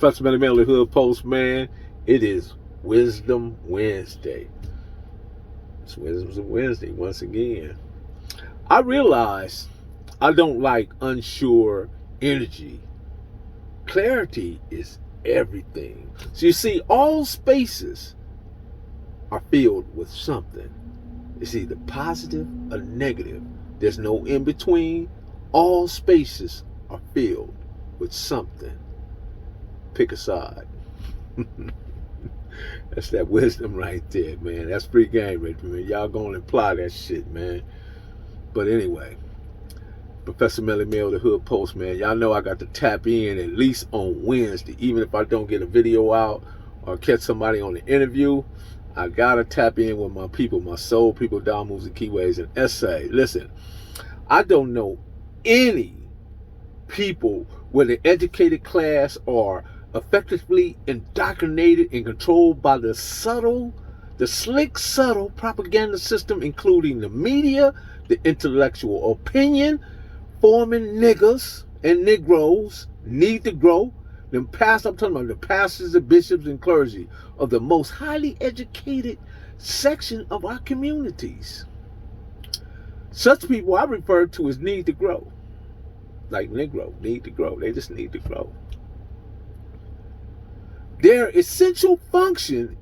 Professor Melly Melly Hood Postman. It is Wisdom Wednesday. It's Wisdom Wednesday once again. I realize I don't like unsure energy. Clarity is everything. So you see, all spaces are filled with something. It's either positive or negative. There's no in between. All spaces are filled with something. Pick a side. That's that wisdom right there, man. That's free game right there, man. Y'all gonna apply that shit, man. But anyway, Professor Melly Mel, the Hood Post, man. Y'all know I got to tap in at least on Wednesday. Even if I don't get a video out or catch somebody on the interview, I gotta tap in with my people, my soul people, down moves and keyways and essay. Listen, I don't know any people, whether educated class or effectively indoctrinated and controlled by the slick, subtle propaganda system, including the media, the intellectual opinion, forming niggas and Negroes need to grow. I'm talking about the pastors, the bishops, and clergy of the most highly educated section of our communities. Such people I refer to as need to grow. Like Negro, need to grow. They just need to grow. Their essential function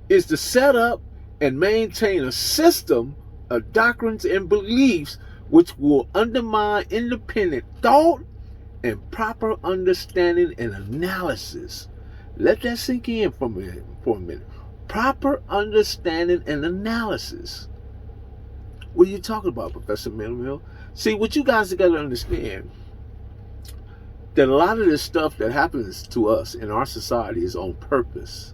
is to set up and maintain a system of doctrines and beliefs which will undermine independent thought and proper understanding and analysis. Let that sink in for a minute. Proper understanding and analysis. What are you talking about, Professor Mill? See, what you guys got to understand, that a lot of this stuff that happens to us in our society is on purpose.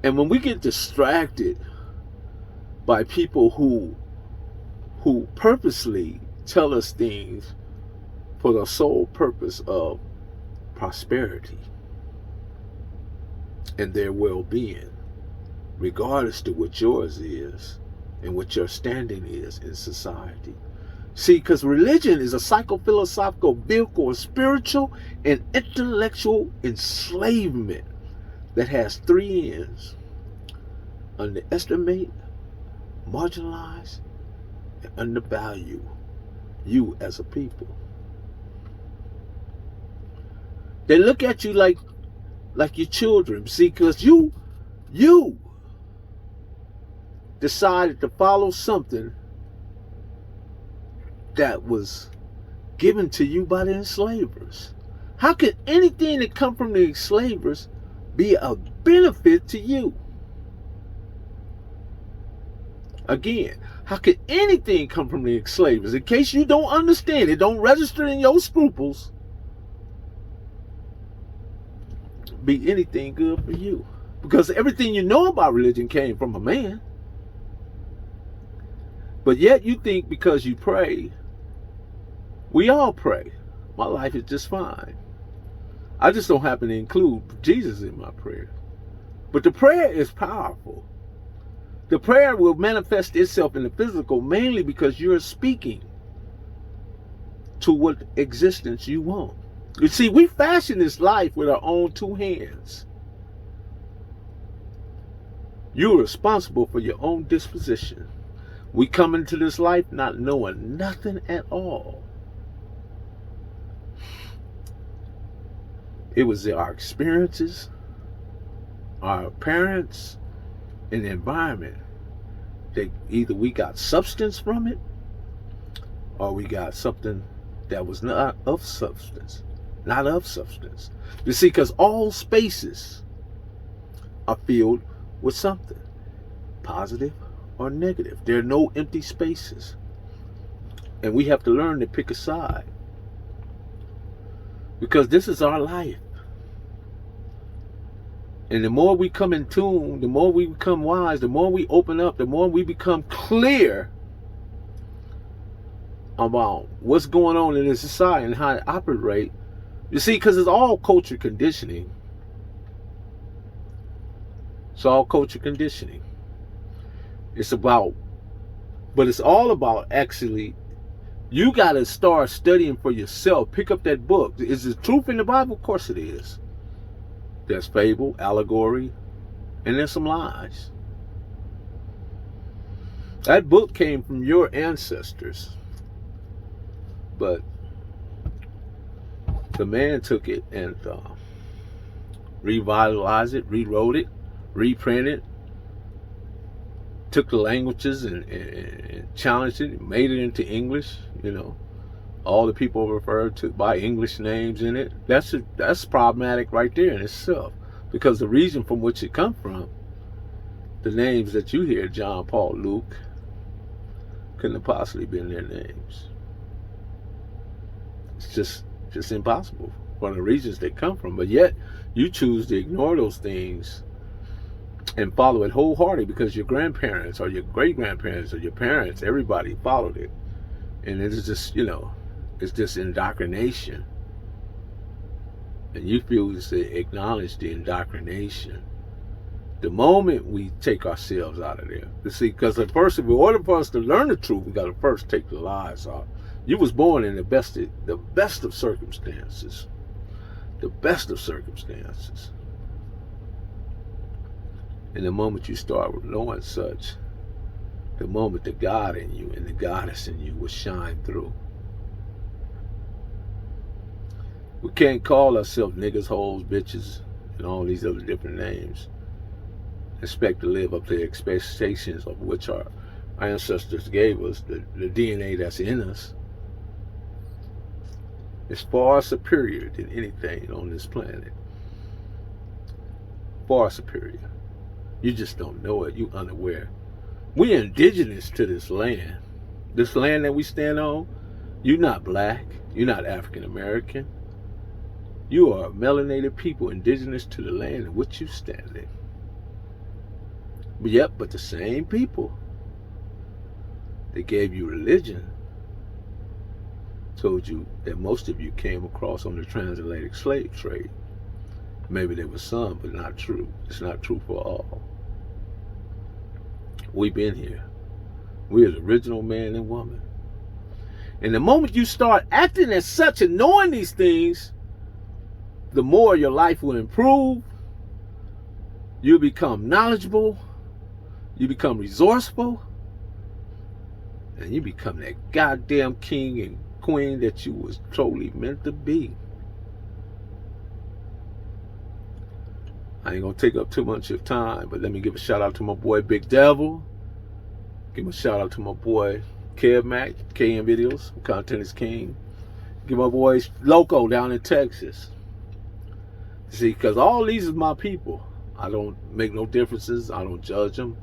And when we get distracted by people who purposely tell us things for the sole purpose of prosperity and their well-being, regardless to what yours is and what your standing is in society. See, because religion is a psycho-philosophical vehicle of spiritual and intellectual enslavement that has three ends: underestimate, marginalize, and undervalue you as a people. They look at you like your children. See, because you decided to follow something that was given to you by the enslavers. How could anything that come from the enslavers be a benefit to you? Again, how could anything come from the enslavers? In case you don't understand it, don't register in your scruples, be anything good for you. Because everything you know about religion came from a man. But yet you think because you pray, we all pray, my life is just fine. I just don't happen to include Jesus in my prayer. But the prayer is powerful. The prayer will manifest itself in the physical mainly because you're speaking to what existence you want. You see, we fashion this life with our own two hands. You're responsible for your own disposition. We come into this life not knowing nothing at all. It was our experiences, our parents, and the environment. Either we got substance from it, or we got something that was not of substance. Not of substance. You see, because all spaces are filled with something, positive or negative. There are no empty spaces. And we have to learn to pick a side. Because this is our life. And the more we come in tune, the more we become wise, the more we open up, the more we become clear about what's going on in this society and how to operate. You see, because it's all culture conditioning. It's all culture conditioning. But it's all about actually You got to start studying for yourself. Pick up that book. Is the truth in the Bible? Of course it is. There's fable, allegory, and there's some lies. That book came from your ancestors. But the man took it and revitalized it, rewrote it, reprinted, took the languages and challenged it, made it into English. You know, all the people referred to by English names in it. That's problematic right there in itself, because the region from which it come from, the names that you hear, John, Paul, Luke, couldn't have possibly been their names. It's just impossible for the regions they come from. But yet you choose to ignore those things and follow it wholeheartedly because your grandparents or your great-grandparents or your parents, everybody followed it. And it is just, you know, it's just indoctrination. And you refuse to acknowledge the indoctrination. The moment we take ourselves out of there, you see, because at first, in order for us to learn the truth, we got to first take the lies out. You was born in the best of circumstances. The best of circumstances. And the moment you start knowing such, the moment the God in you and the goddess in you will shine through. We can't call ourselves niggas, hoes, bitches, and all these other different names. Expect to live up to the expectations of which our ancestors gave us, the DNA that's in us. It's far superior than anything on this planet. Far superior. You just don't know it. You unaware. We're indigenous to this land. This land that we stand on, you're not black. You're not African American. You are a melanated people indigenous to the land in which you stand in. Yep, but the same people that gave you religion told you that most of you came across on the transatlantic slave trade. Maybe there was some, but not true. It's not true for all. We've been here. We're the original man and woman. And the moment you start acting as such and knowing these things, the more your life will improve. You'll become knowledgeable. You become resourceful. And you become that goddamn king and queen that you was totally meant to be. I ain't gonna take up too much of time, but let me give a shout out to my boy Big Devil. Give a shout out to my boy Kev Mac, KM Videos, Content is King. Give my boy Loco down in Texas. See, because all these is my people. I don't make no differences. I don't judge them.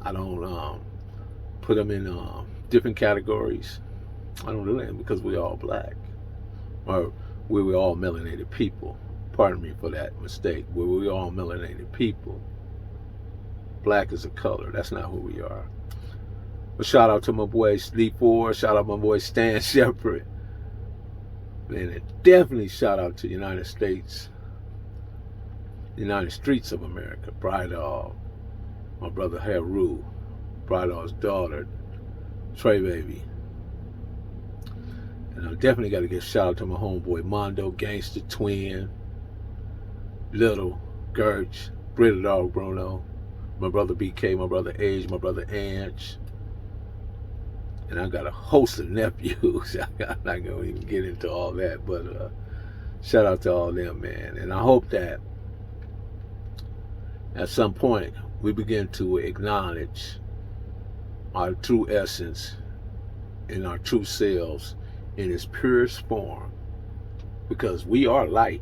I don't put them in different categories. I don't do that because we're all black. Or we're all melanated people. Pardon me for that mistake. We're all melanated people. Black is a color. That's not who we are. But shout out to my boy Sleep 4. Shout out my boy Stan Shepard. And definitely shout out to the United States. The United Streets of America. Bridal. My brother Heru. Bridal's daughter. Trey Baby. And I definitely got to give a shout out to my homeboy Mondo, Gangster Twin, Little, Gertch, Britta Dog Bruno, my brother BK, my brother Age, my brother Anch. And I got a host of nephews. I'm not going to even get into all that, but shout out to all them, man. And I hope that at some point we begin to acknowledge our true essence and our true selves in its purest form, because we are light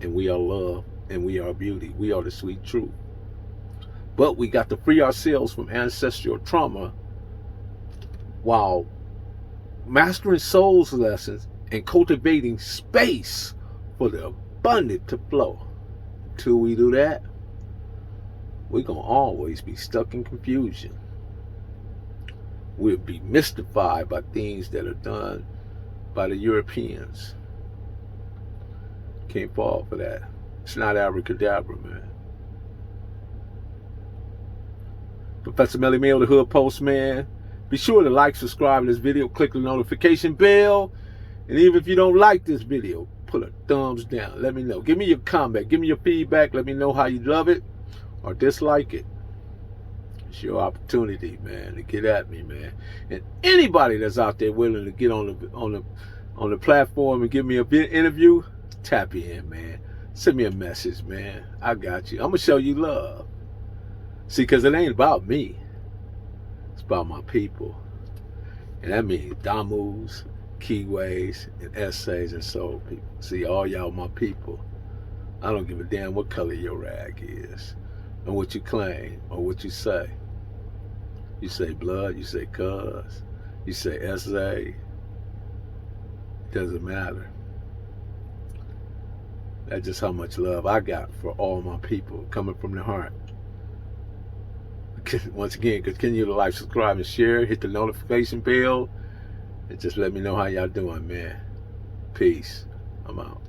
and we are love and we are beauty. We are the sweet truth. But we got to free ourselves from ancestral trauma while mastering soul's lessons and cultivating space for the abundant to flow. Until we do that, we're going to always be stuck in confusion. We'll be mystified by things that are done by the Europeans. Can't fall for that. It's not abracadabra, man. Professor Melly Mail, the Hood Postman. Be sure to like, subscribe to this video, click the notification bell. And even if you don't like this video, put a thumbs down. Let me know. Give me your comment. Give me your feedback. Let me know how you love it or dislike it. It's your opportunity, man, to get at me, man. And anybody that's out there willing to get on the platform and give me an interview, tap in, man. Send me a message, man. I got you. I'm gonna show you love. See, because it ain't about me. It's about my people. And that means Damus, Keyways, and Essays, and Soul people. See, all y'all my people. I don't give a damn what color your rag is, or what you claim, or what you say. You say blood, you say cuz, you say essay. Doesn't matter. That's just how much love I got for all my people, coming from the heart. Once again, continue to like, subscribe, and share. Hit the notification bell. And just let me know how y'all doing, man. Peace. I'm out.